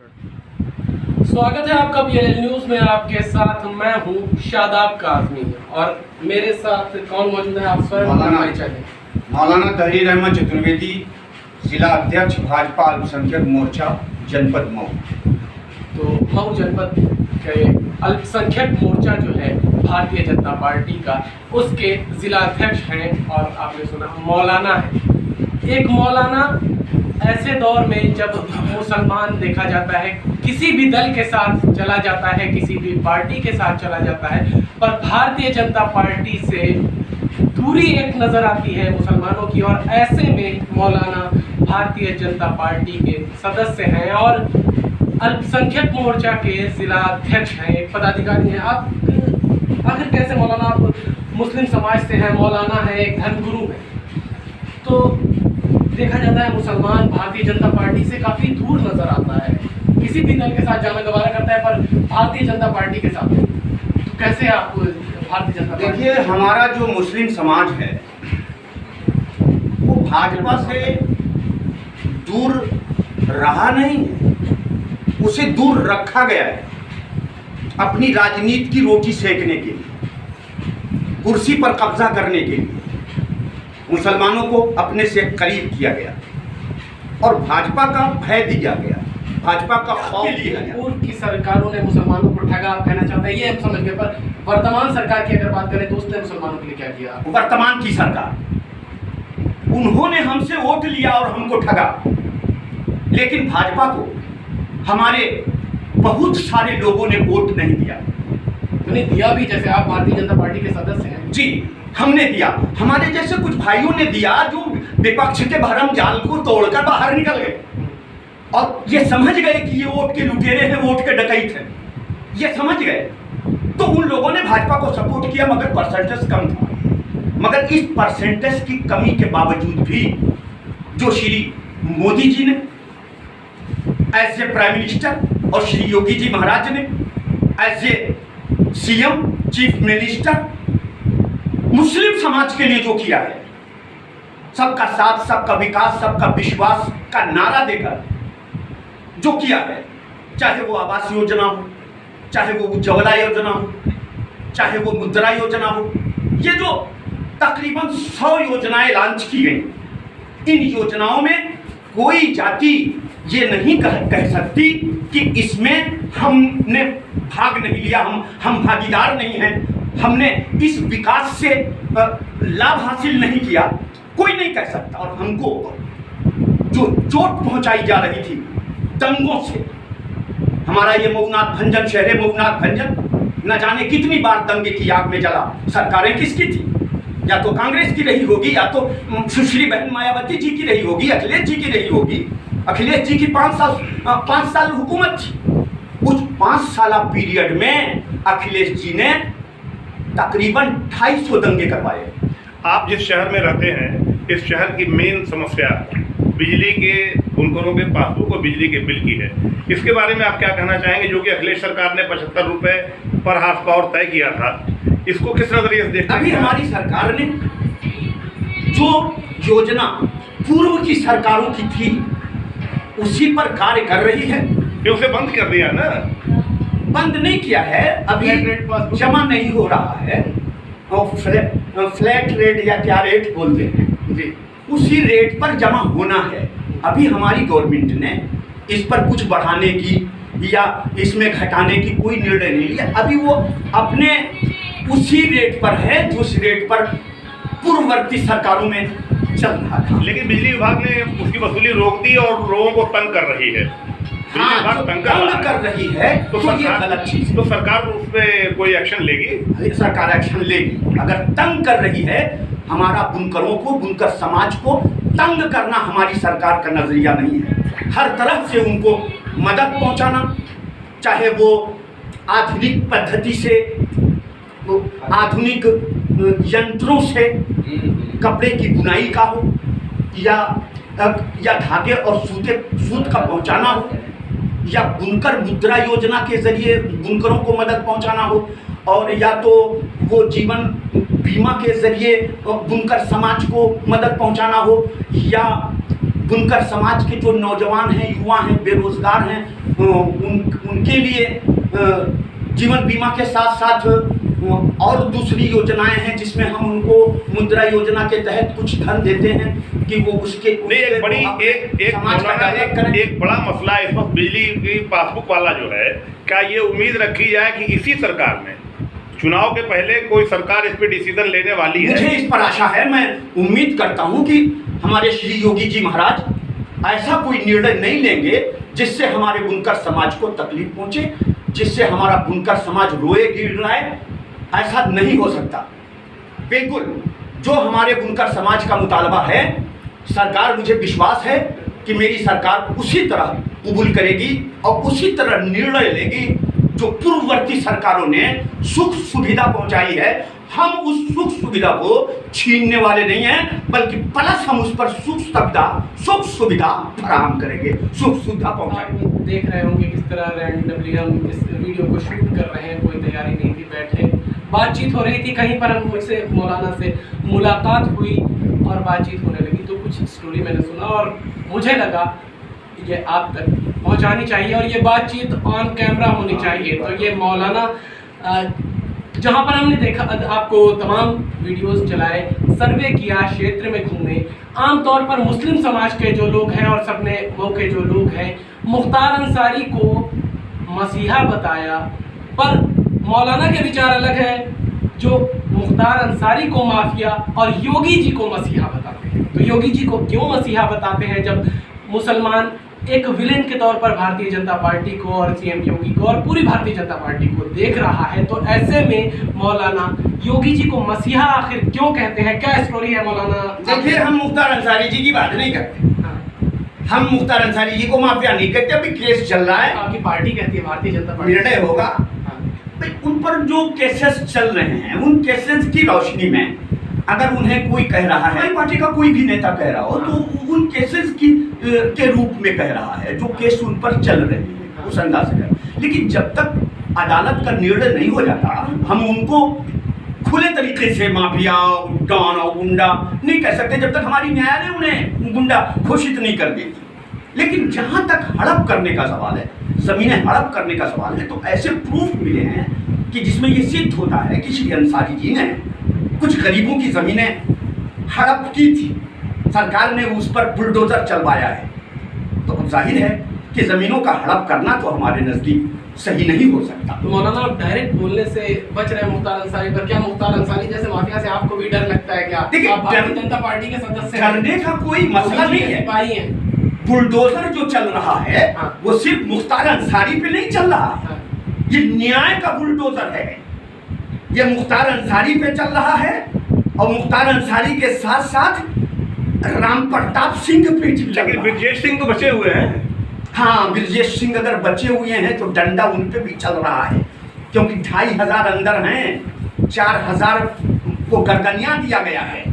स्वागत है आपका PLL न्यूज में। आपके साथ मैं हूं शादाब काज़मी और मेरे साथ कौन मौजूद है? आप स्वयं परिचय दें। मौलाना तहरीर अहमद चतुर्वेदी, जिला अध्यक्ष भाजपा अल्पसंख्यक मोर्चा जनपद मऊ। तो मऊ जनपद के अल्पसंख्यक मोर्चा जो है भारतीय जनता पार्टी का, उसके जिला अध्यक्ष हैं और आपने सुना मौलाना है। एक मौलाना ऐसे दौर में जब मुसलमान देखा जाता है किसी भी दल के साथ चला जाता है, किसी भी पार्टी के साथ चला जाता है, पर भारतीय जनता पार्टी से दूरी एक नज़र आती है मुसलमानों की। और ऐसे में मौलाना भारतीय जनता पार्टी के सदस्य हैं और अल्पसंख्यक मोर्चा के जिला अध्यक्ष हैं, एक पदाधिकारी हैं। आप आखिर कैसे मौलाना? आप मुस्लिम समाज से हैं, मौलाना है, एक धर्मगुरु है, तो देखा जाता है मुसलमान भारतीय जनता पार्टी से काफ़ी दूर नज़र आता है, किसी भी दल के साथ जाना गवारा करता है, पर भारतीय जनता पार्टी के साथ तो कैसे आप भारतीय जनता? देखिए, हमारा जो मुस्लिम समाज है वो भाजपा से दूर रहा नहीं है, उसे दूर रखा गया है अपनी राजनीति की रोटी सेकने के लिए, कुर्सी पर कब्जा करने के लिए मुसलमानों को अपने से करीब किया गया और भाजपा का भय दिया गया, भाजपा का खौफ दिया गया। पूर्व की सरकारों ने मुसलमानों को ठगा, आप कहना चाहते हैं, ये हम समझ गए, पर वर्तमान सरकार की अगर बात करें तो उसने मुसलमानों के लिए क्या किया? वर्तमान की सरकार, उन्होंने हमसे वोट लिया और हमको ठगा, लेकिन भाजपा को हमारे बहुत सारे लोगों ने वोट नहीं दिया। नहीं दिया भी, जैसे आप भारतीय जनता पार्टी के सदस्य हैं। जी, हमने दिया, हमारे जैसे कुछ भाइयों ने दिया जो विपक्ष के भरम जाल को तोड़कर बाहर निकल गए और ये समझ गए कि ये वोट के लुटेरे हैं, वोट के डकैत हैं, ये समझ गए, तो उन लोगों ने भाजपा को सपोर्ट किया, मगर परसेंटेज कम था। मगर इस परसेंटेज की कमी के बावजूद भी जो श्री मोदी जी ने एज ए प्राइम मिनिस्टर और श्री योगी जी महाराज ने as a CM chief minister मुस्लिम समाज के लिए जो किया है, सबका साथ, सबका विकास, सबका विश्वास का नारा देकर जो किया है, चाहे वो आवास योजना हो, चाहे वो उज्ज्वला योजना हो, चाहे वो मुद्रा योजना हो, ये जो तकरीबन 100 योजनाएं लॉन्च की गई, इन योजनाओं में कोई जाति ये नहीं कह सकती कि इसमें हमने भाग नहीं लिया, हम भागीदार नहीं हैं, हमने इस विकास से लाभ हासिल नहीं किया, कोई नहीं कह सकता। और हमको जो चोट पहुंचाई जा रही थी दंगों से, हमारा ये मऊनाथ भंजन शहर है, मऊनाथ भंजन न जाने कितनी बार दंगे की आग में जला। सरकारें किसकी थी? या तो कांग्रेस की रही होगी, या तो सुश्री बहन मायावती जी की रही होगी, अखिलेश जी की रही होगी। अखिलेश जी की 5 साल हुकूमत थी। उस 5 साल पीरियड में अखिलेश जी ने तकरीबन 250 दंगे करवाए। आप जिस शहर में रहते हैं, इस शहर की मेन समस्या बिजली के बुनकरों के पासबुक और बिजली के बिल की है। इसके बारे में आप क्या कहना चाहेंगे, जो कि अखिलेश सरकार ने 75 रुपये पर हाफ पावर तय किया था, इसको किस नजरिए से देखते हैं? अभी हमारी सरकार ने जो योजना पूर्व की सरकारों की थी उसी पर कार्य कर रही है। ये उसे बंद कर दिया ना? बंद नहीं किया है, अभी जमा नहीं हो रहा है, और फ्लैट रेट या क्या रेट बोलते हैं जी, उसी रेट पर जमा होना है। अभी हमारी गवर्नमेंट ने इस पर कुछ बढ़ाने की या इसमें घटाने की कोई निर्णय नहीं लिया। अभी वो अपने उसी रेट पर है जिस रेट पर पूर्ववर्ती सरकारों में चल रहा था। लेकिन बिजली विभाग ने उसकी वसूली रोक दी और लोगों को तंग कर रही है। हाँ, तंग कर रही है तो ये गलत चीज। तो सरकार उस पर कोई एक्शन लेगी? सरकार एक्शन लेगी। अगर तंग कर रही है हमारा बुनकरों को, बुनकर समाज को तंग करना हमारी सरकार का नजरिया नहीं है। हर तरफ से उनको मदद पहुंचाना, चाहे वो आधुनिक पद्धति से, आधुनिक यंत्रों से कपड़े की बुनाई का हो, या धागे और सूत का पहुंचाना हो, या बुनकर मुद्रा योजना के जरिए बुनकरों को मदद पहुंचाना हो, और या तो वो जीवन बीमा के जरिए बुनकर समाज को मदद पहुंचाना हो, या बुनकर समाज के जो नौजवान हैं, युवा हैं, बेरोजगार हैं, उनके लिए जीवन बीमा के साथ साथ और दूसरी योजनाएं हैं जिसमें हम उनको मुद्रा योजना के तहत कुछ धन देते हैं कि वो उसके नहीं, एक बड़ी एक बड़ा मसला इस वक्त बिजली की पासबुक वाला जो है, क्या ये उम्मीद रखी जाए कि इसी सरकार में चुनाव के पहले कोई सरकार इस पे डिसीजन लेने वाली है? मुझे इस पर आशा है। मैं उम्मीद करता हूं कि हमारे श्री योगी जी महाराज ऐसा कोई निर्णय नहीं लेंगे जिससे हमारे बुनकर समाज को तकलीफ पहुंचे, जिससे हमारा बुनकर समाज रोए गिड़गिड़ाए। ऐसा नहीं हो सकता। बिल्कुल जो हमारे बुनकर समाज का मुतालबा है, सरकार, मुझे विश्वास है कि मेरी सरकार उसी तरह कबूल करेगी और उसी तरह निर्णय लेगी जो पूर्ववर्ती सरकारों ने सुख सुविधा पहुंचाई है। हम उस सुख सुविधा को छीनने वाले नहीं हैं, बल्कि प्लस हम उस पर सुख सुविधा फराहम करेंगे, सुख सुविधा पहुंचाएंगे। आप देख रहे होंगे किस तरह रैंडमली हम इस वीडियो को शूट कर रहे हैं, कोई तैयारी नहीं थी, बैठे बातचीत हो रही थी। कहीं पर हम मुझसे मौलाना से मुलाकात हुई और बातचीत होने लगी, तो कुछ स्टोरी मैंने सुना और मुझे लगा ये आप तक पहुंचानी चाहिए और ये बातचीत ऑन कैमरा होनी चाहिए। तो ये मौलाना जहाँ पर हमने देखा, आपको तमाम वीडियोस चलाए, सर्वे किया, क्षेत्र में घूमे, आमतौर पर मुस्लिम समाज के जो लोग हैं और सपने मऊ के जो लोग हैं, मुख्तार अंसारी को मसीहा बताया, पर मौलाना के विचार अलग है जो मुख्तार अंसारी को माफिया और योगी जी को मसीहा बताते हैं। तो योगी जी को क्यों मसीहा बताते हैं जब मुसलमान एक विलेन के तौर पर भारतीय जनता पार्टी को और सीएम योगी को और पूरी भारतीय जनता पार्टी को देख रहा है? तो ऐसे में मौलाना योगी जी को मसीहा आखिर क्यों कहते हैं? क्या स्टोरी है मौलाना? देखिए, हम मुख्तार अंसारी जी की बात नहीं करते। हम मुख्तार अंसारी जी को माफिया नहीं कहते। अभी केस चल रहा है, आपकी पार्टी कहती है, भारतीय जनता पार्टी, निर्णय होगा। उन पर जो केसेस चल रहे हैं, उन केसेस की रोशनी में अगर उन्हें कोई कह रहा है, हमारी पार्टी का कोई भी नेता कह रहा हो, तो उन केसेस के रूप में कह रहा है जो केस उन पर चल रहे हैं, उस अंदाज से कह। लेकिन जब तक अदालत का निर्णय नहीं हो जाता, हम उनको खुले तरीके से माफिया, डॉन और गुंडा नहीं कह सकते जब तक हमारी न्यायालय उन्हें गुंडा घोषित नहीं कर देती। लेकिन जहां तक हड़प करने का सवाल है, जमीनें हड़प करने का सवाल है, तो ऐसे प्रूफ मिले हैं कि जिसमें ये सिद्ध होता है कि श्री अंसारी जी ने कुछ गरीबों की जमीनें हड़प की थी, सरकार ने उस पर बुलडोजर चलवाया है। तो अब जाहिर है कि जमीनों का हड़प करना तो हमारे नजदीक सही नहीं हो सकता। तो मौलाना, आप डायरेक्ट बोलने से बच रहे हैं मुख्तार अंसारी पर। क्या मुख्तार अंसारी जैसे माफिया से आपको भी डर लगता है? क्या आप भारतीय जनता पार्टी के सदस्य हैं? डरने का कोई मसला नहीं है। सिपाही हैं। बुलडोजर जो चल रहा है वो सिर्फ मुख्तार अंसारी पे नहीं चल रहा है, ये न्याय का बुलडोजर है। ये मुख्तार अंसारी पे चल रहा है और मुख्तार अंसारी के साथ साथ राम प्रताप सिंह पे चल रहा है। लेकिन ब्रजेश सिंह तो बचे हुए हैं। हाँ, ब्रजेश सिंह अगर बचे हुए हैं तो डंडा उन पे भी चल रहा है, क्योंकि 2500 अंदर हैं, 4000 को गर्दनिया दिया गया है,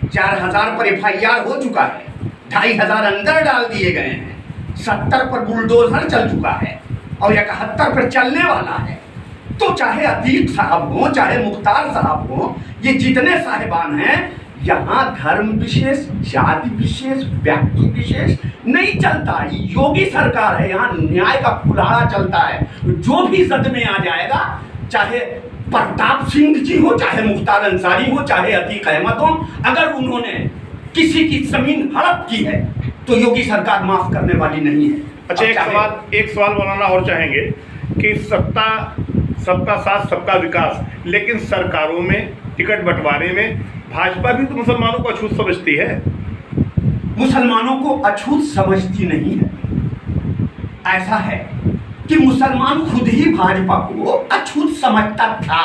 4000 पर FIR हो चुका है, 2500 अंदर डाल दिए गए हैं, 70 पर बुलडोजर चल चुका है और 71 पर चलने वाला है। तो चाहे अतीक साहब हो, चाहे मुख्तार साहब हो, ये जितने साहिबान हैं, यहाँ धर्म विशेष, जाति विशेष, व्यक्ति विशेष नहीं चलता। योगी सरकार है, यहाँ न्याय का कुल्हाड़ा चलता है। जो भी जद में आ जाएगा, चाहे प्रताप सिंह जी हो, चाहे मुख्तार अंसारी हो, चाहे अतीक अहमद हो, अगर उन्होंने किसी की जमीन हड़प की है तो योगी सरकार माफ करने वाली नहीं है। अच्छा, एक सवाल मौलाना और चाहेंगे कि सबका साथ सबका विकास, लेकिन सरकारों में, टिकट बंटवारे में भाजपा भी तो मुसलमानों को अछूत समझती है। मुसलमानों को अछूत समझती नहीं है। ऐसा है कि मुसलमान खुद ही भाजपा को अछूत समझता था।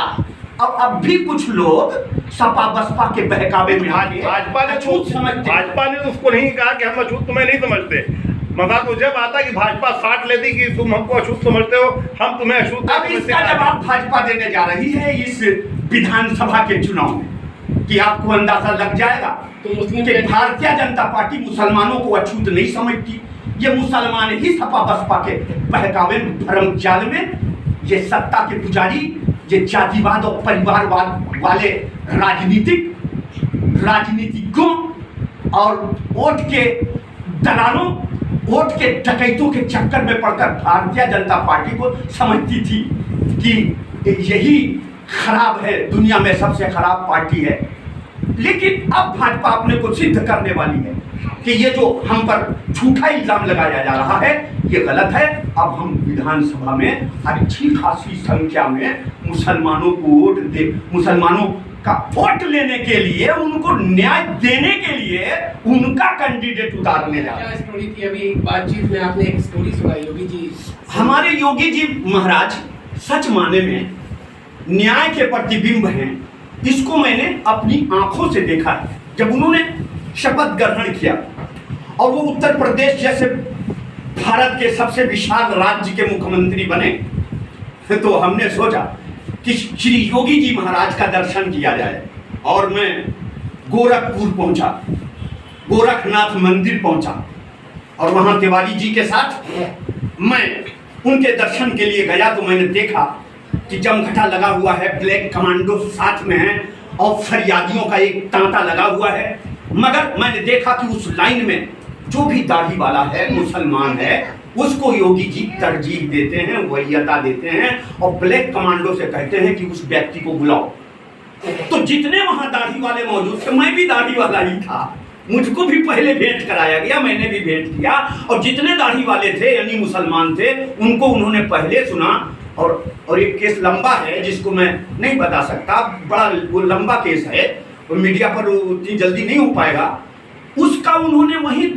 अब भी कुछ लोग सपा बसपा के बहकावे में भाजपा ने अछूत समझते। भाजपा ने तो उसको नहीं कहा कि हम अछूत तुम्हें नहीं समझते। मजा तो जब आता कि भाजपा साठ लेती कि तुम हमको अछूत समझते हो, हम तुम्हें अछूत। अब इसका जवाब भाजपा देने जा रही है इस विधानसभा के चुनाव में, कि आपको अंदाजा लग जाएगा तो मुस्लिम कि भारतीय जनता पार्टी मुसलमानों को अछूत नहीं समझती। ये मुसलमान ही सपा बसपा के बहकावे धर्म जाल में, ये सत्ता के पुजारी, ये जातिवाद और परिवारवाद वाले राजनीतिज्ञों और वोट के दलालों वोट के डकैतों के चक्कर में पड़कर भारतीय जनता पार्टी को समझती थी कि यही खराब है, दुनिया में सबसे खराब पार्टी है। लेकिन अब भाजपा अपने को सिद्ध करने वाली है कि ये जो हम पर झूठा इल्जाम लगाया जा रहा है ये गलत है। अब हम विधानसभा में अच्छी खासी संख्या में मुसलमानों का वोट लेने के लिए, उनको न्याय देने के लिए उनका कैंडिडेट उतारने जा रहे हैं। क्या स्टोरी थी अभी बातचीत में आपने एक स्टोरी सुनाई योगी जी? हमारे योगी जी महाराज सच माने में न्याय के प्रतिबिंब हैं। इसको मैंने अपनी आंखों से देखा है। जब उन्होंने शपथ ग्रहण किया और वो उत्तर प्रदेश जैसे भारत के सबसे विशाल राज्य के मुख्यमंत्री बने, तो हमने सोचा कि श्री योगी जी महाराज का दर्शन किया जाए। और मैं गोरखपुर पहुंचा, गोरखनाथ मंदिर पहुंचा और वहां तिवारी जी के साथ मैं उनके दर्शन के लिए गया। तो मैंने देखा कि जमघटा लगा हुआ है, ब्लैक कमांडो साथ में है और फरियादियों का एक तांता लगा हुआ है। मगर मैंने देखा कि उस लाइन में जो भी दाढ़ी वाला है, मुसलमान है, उसको योगी जी तरजीह देते हैं, वरीयता देते हैं और ब्लैक कमांडो से कहते हैं कि उस व्यक्ति को बुलाओ। तो जितने वहां दाढ़ी वाले मौजूद थे, मैं भी दाढ़ी वाला ही था, मुझको भी पहले भेंट कराया गया, मैंने भी भेंट किया। और जितने दाढ़ी वाले थे यानी मुसलमान थे, उनको उन्होंने पहले सुना। और एक केस लंबा है जिसको मैं नहीं बता सकता, बड़ा वो लंबा केस है, और मीडिया पर उतनी जल्दी नहीं हो पाएगा। उसका उन्होंने वहीं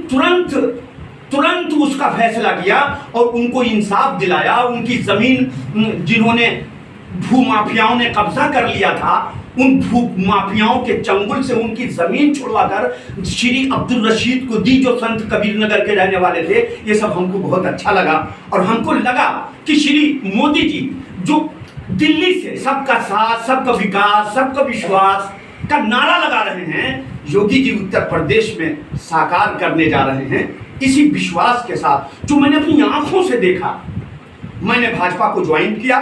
तुरंत उसका फैसला किया और उनको इंसाफ दिलाया। उनकी जमीन जिन्होंने भूमाफियाओं ने कब्जा कर लिया था, उन भूमाफियाओं के चंगुल से उनकी जमीन छुड़वाकर श्री अब्दुल रशीद को दी, जो संत कबीर नगर के रहने वाले थे। ये सब हमको बहुत अच्छा लगा और हमको लगा कि श्री मोदी जी जो दिल्ली से सबका साथ, सबका विकास, सबका विश्वास का नारा लगा रहे हैं, योगी जी उत्तर प्रदेश में साकार करने जा रहे हैं। इसी विश्वास के साथ जो मैंने अपनी आंखों से देखा, मैंने भाजपा को ज्वाइन किया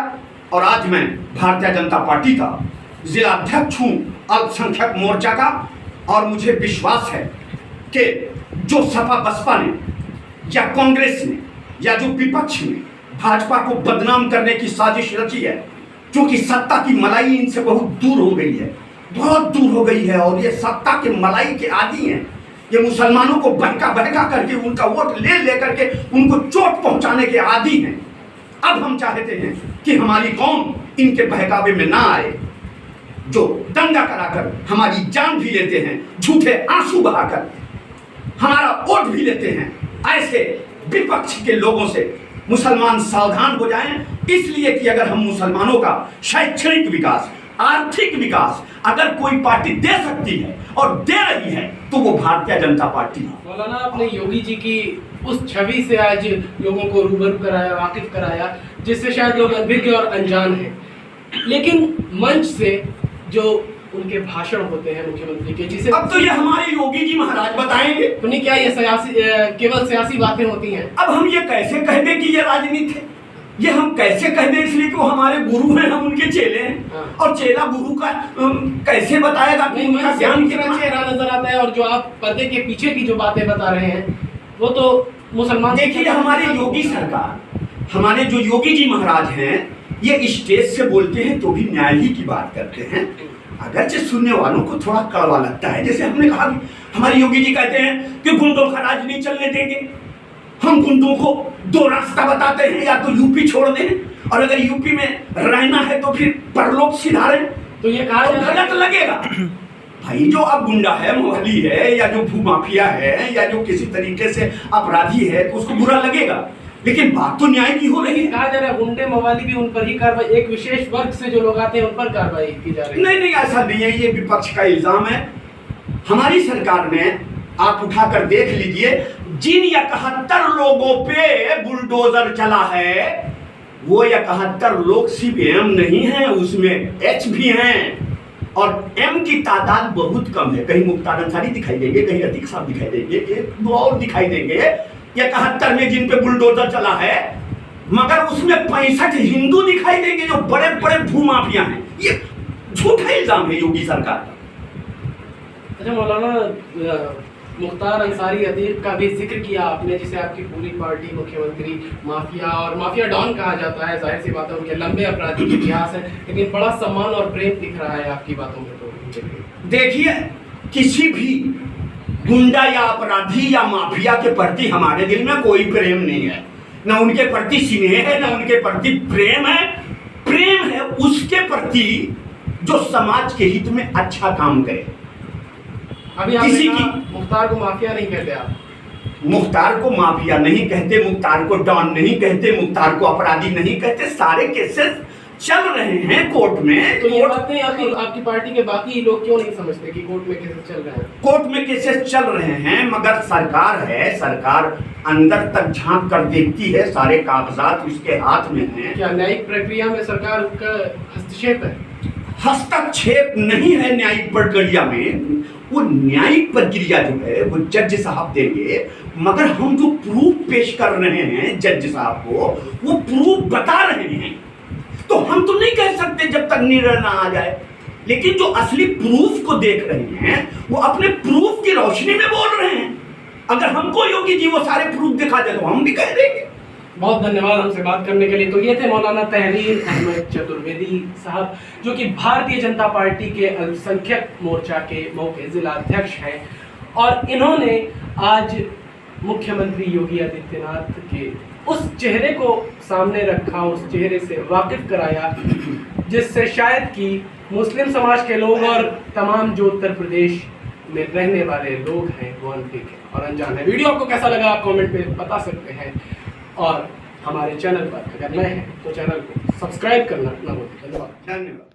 और आज मैं भारतीय जनता पार्टी का जिला अध्यक्ष हूँ अल्पसंख्यक मोर्चा का। और मुझे विश्वास है कि जो सपा बसपा ने या कांग्रेस ने या जो विपक्ष ने भाजपा को बदनाम करने की साजिश रची है, क्योंकि सत्ता की मलाई इनसे बहुत दूर हो गई है, बहुत दूर हो गई है और ये सत्ता के मलाई के आदी हैं। ये मुसलमानों को बहका करके उनका वोट ले करके उनको चोट पहुंचाने के आदी हैं। अब हम चाहते हैं कि हमारी कौम इनके बहकावे में ना आए, जो दंगा कराकर हमारी जान भी लेते हैं, झूठे आंसू बहाकर हमारा वोट भी लेते हैं। ऐसे विपक्ष के लोगों से मुसलमान सावधान हो जाएं, इसलिए कि अगर हम मुसलमानों का शैक्षणिक विकास, आर्थिक विकास अगर कोई पार्टी दे सकती है और दे रही है तो वो भारतीय जनता पार्टी है। मौलाना, आपने योगी जी की उस छवि से आज लोगों को रूबरू कराया, वाकिफ कराया, जिससे शायद लोग अनभिज्ञ और अनजान हैं। लेकिन मंच से जो उनके भाषण होते हैं मुख्यमंत्री के, जिसे अब तो ये हमारे योगी जी महाराज बताएंगे, उन्हें क्या ये केवल सियासी बातें होती हैं? अब हम ये कैसे कह दें कि ये राजनीति है? ये हम कैसे कह दें? इसलिए कि वो हमारे गुरु हैं, हम उनके चेले हैं। और चेला गुरु का कैसे बताएगा कि उनका ज्ञान कितना चेहरा नजर आता है और जो आप पर्दे के पीछे की जो बातें बता रहे हैं वो तो मुसलमान। देखिए, हमारे योगी सरकार, हमारे जो योगी जी महाराज हैं, ये स्टेज से बोलते हैं तो भी न्याय ही की बात करते हैं। अगरचे सुनने वालों को थोड़ा कड़वा लगता है। जैसे हमने कहा कि हमारे योगी जी कहते हैं कि गुंडों का राज नहीं चलने देंगे। हम गुंडों को दो रास्ता बताते हैं, या तो यूपी छोड़ दें और अगर यूपी में रहना है तो फिर परलोक सिधारें। तो ये कहा गलत लगेगा भाई। जो अब गुंडा है, मोहली है, या जो भूमाफिया है, या जो किसी तरीके से अपराधी है, तो उसको बुरा लगेगा। लेकिन बात तो न्याय की हो रही है। कहा जा रहा है गुंडे मवाली भी उन पर ही कार्रवाई, एक विशेष वर्ग से जो लोग आते हैं उन पर कार्रवाई की जा रही है। नहीं, ऐसा नहीं है, ये विपक्ष का इल्जाम है। हमारी सरकार ने, आप उठाकर देख लीजिए, जिन 71 लोगों पे बुलडोजर चला है, वो 71 लोग सिर्फ एम नहीं है, उसमें एच भी हैं और एम की तादाद बहुत कम है। कहीं मुख्तार अंसारी दिखाई देंगे, कहीं अतीक साहब दिखाई देंगे, एक दो और दिखाई देंगे। 71 में जिन पे बुलडोजर चला है, मगर उसमें 65 हिंदू दिखाई देंगे जो बड़े बड़े भूमाफिया हैं। ये झूठा इल्जाम है योगी सरकार का। अच्छा मौलाना, मुख्तार अंसारी अतीक का भी जिक्र किया आपने, जिसे आपकी पूरी पार्टी मुख्यमंत्री माफिया और माफिया डॉन कहा जाता है। जाहिर सी बात है उनके लंबे आपराधिक इतिहास है, लेकिन बड़ा सम्मान और प्रेम दिख रहा है आपकी बातों में। तो देखिए, किसी भी गुंडा या अपराधी या माफिया के प्रति हमारे दिल में कोई प्रेम नहीं है, न उनके प्रति स्नेह है, न उनके प्रति प्रेम है। प्रेम है उसके प्रति जो समाज के हित में अच्छा काम करे। अभी किसी आपने कहा की मुख्तार को माफिया नहीं कहते आप। मुख्तार को माफिया नहीं कहते, मुख्तार को डॉन नहीं कहते, मुख्तार को अपराधी नहीं कहते। सारे केसेस चल रहे हैं कोर्ट में। तो ये बातें आपकी पार्टी के बाकी लोग क्यों नहीं समझते कि कोर्ट में केसेस चल रहे हैं? कोर्ट में केसेस चल रहे हैं, मगर सरकार है, सरकार अंदर तक झांक कर देखती है, सारे कागजात उसके हाथ में हैं। क्या न्यायिक प्रक्रिया में सरकार का हस्तक्षेप है? हस्तक्षेप नहीं है न्यायिक प्रक्रिया में। वो न्यायिक प्रक्रिया जो है वो जज साहब देंगे, मगर हम जो प्रूफ पेश कर रहे हैं जज साहब को, वो प्रूफ बता रहे हैं। तो हम तो नहीं कह सकते जब तक निर्णय ना आ जाए, लेकिन जो असली प्रूफ को देख रहे हैं वो अपने प्रूफ की रोशनी में बोल रहे हैं। अगर हमको योगी जी वो सारे प्रूफ दिखा दे तो हम भी कह देंगे। बहुत धन्यवाद हमसे बात करने के लिए। तो ये थे मौलाना तहरीर अहमद चतुर्वेदी साहब, जो कि भारतीय जनता पार्टी के अल्पसंख्यक मोर्चा के मऊ के जिला अध्यक्ष हैं, और इन्होंने आज मुख्यमंत्री योगी आदित्यनाथ के उस चेहरे को सामने रखा, उस चेहरे से वाकिफ कराया जिससे शायद कि मुस्लिम समाज के लोग और तमाम जो उत्तर प्रदेश में रहने वाले लोग हैं वो अनभिज्ञ हैं और अनजान है। वीडियो आपको कैसा लगा आप कमेंट में बता सकते हैं, और हमारे चैनल पर अगर नए हैं तो चैनल को सब्सक्राइब करना ना भूलें। धन्यवाद।